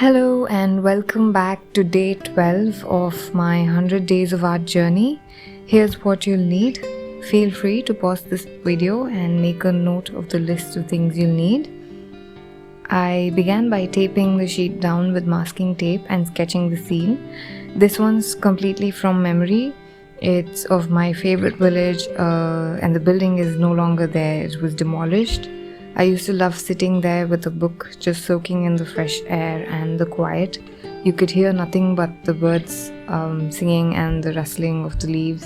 Hello and welcome back to day 12 of my 100 days of art journey. Here's what you'll need. Feel free to pause this video and make a note of the list of things you'll need. I began by taping the sheet down with masking tape and sketching the scene. This one's completely from memory. It's of my favorite village and the building is no longer there. It was demolished. I used to love sitting there with a book, just soaking in the fresh air and the quiet. You could hear nothing but the birds singing and the rustling of the leaves.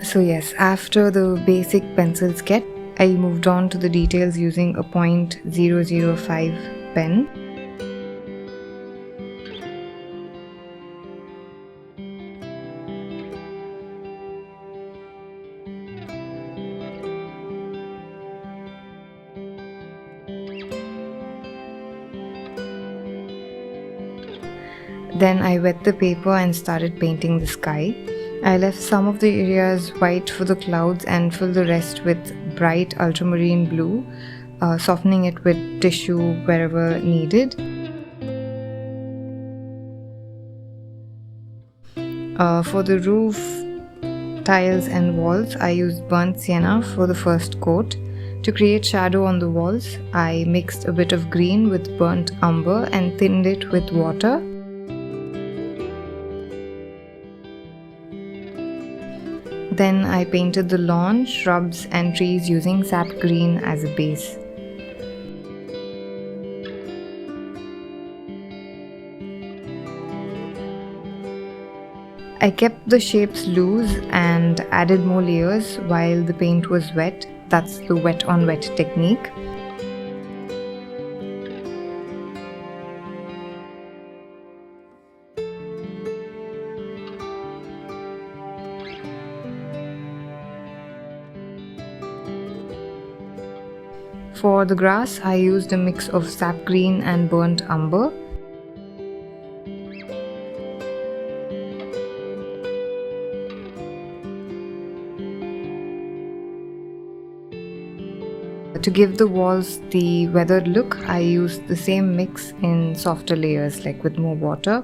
So yes, after the basic pencil sketch, I moved on to the details using a .005 pen. Then I wet the paper and started painting the sky. I left some of the areas white for the clouds and filled the rest with bright ultramarine blue, softening it with tissue wherever needed. For the roof, tiles and walls, I used burnt sienna for the first coat. To create shadow on the walls, I mixed a bit of green with burnt umber and thinned it with water. Then I painted the lawn, shrubs and trees using sap green as a base. I kept the shapes loose and added more layers while the paint was wet. That's the wet on wet technique. For the grass, I used a mix of sap green and burnt umber. To give the walls the weathered look, I used the same mix in softer layers, like with more water.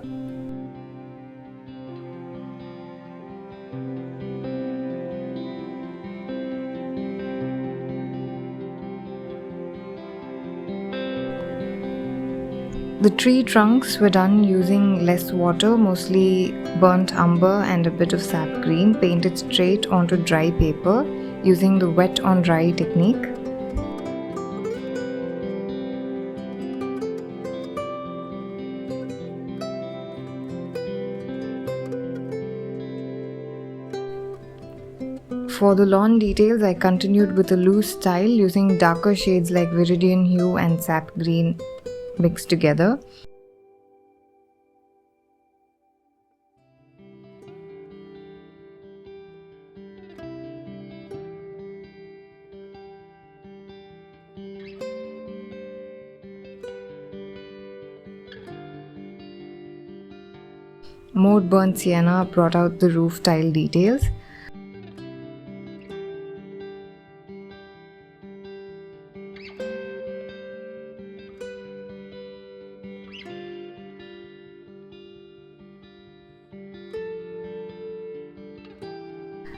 The tree trunks were done using less water, mostly burnt umber and a bit of sap green, painted straight onto dry paper using the wet on dry technique. For the lawn details, I continued with a loose style using darker shades like viridian hue and sap green mixed together. More burnt sienna brought out the roof tile details.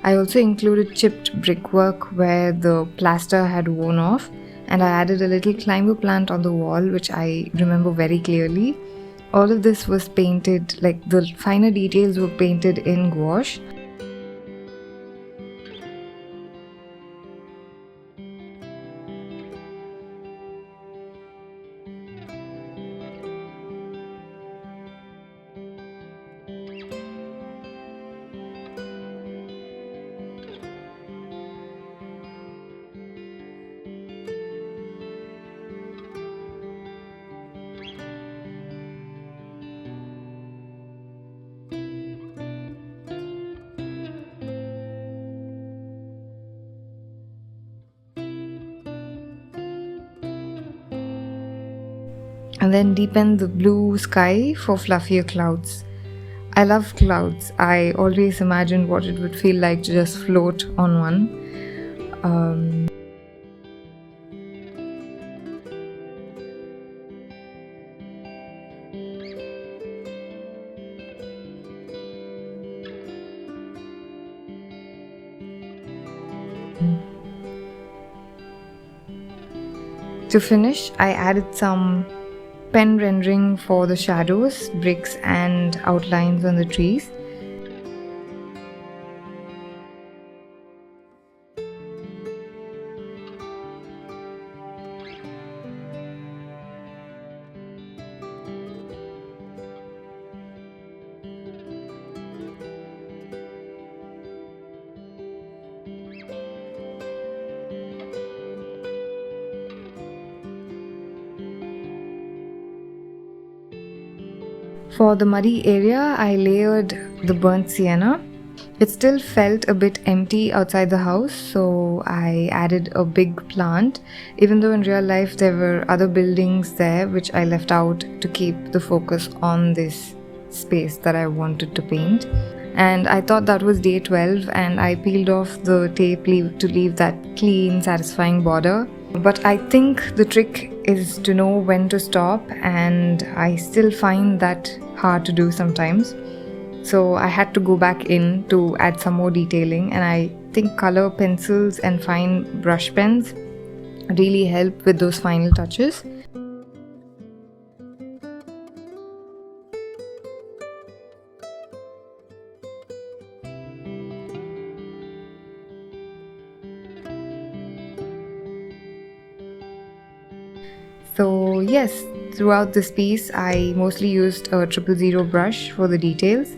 I also included chipped brickwork where the plaster had worn off, and I added a little climber plant on the wall, which I remember very clearly. All of this was painted, like the finer details were painted in gouache. And then deepen the blue sky for fluffier clouds. I love clouds. I always imagined what it would feel like to just float on one. To finish, I added some pen rendering for the shadows, bricks and outlines on the trees. For the muddy area, I layered the burnt sienna. It still felt a bit empty outside the house, so I added a big plant, even though in real life there were other buildings there which I left out to keep the focus on this space that I wanted to paint. And I thought that was day 12, and I peeled off the tape to leave that clean, satisfying border. But I think the trick is to know when to stop, and I still find that hard to do sometimes. So I had to go back in to add some more detailing, and I think color pencils and fine brush pens really help with those final touches. So yes, throughout this piece I mostly used a 000 brush for the details.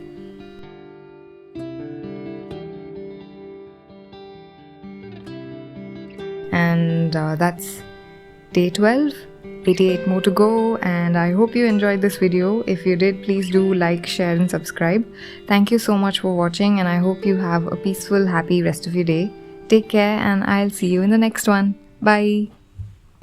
And that's day 12, 88 more to go, and I hope you enjoyed this video. If you did, please do like, share and subscribe. Thank you so much for watching, and I hope you have a peaceful, happy rest of your day. Take care, and I'll see you in the next one. Bye.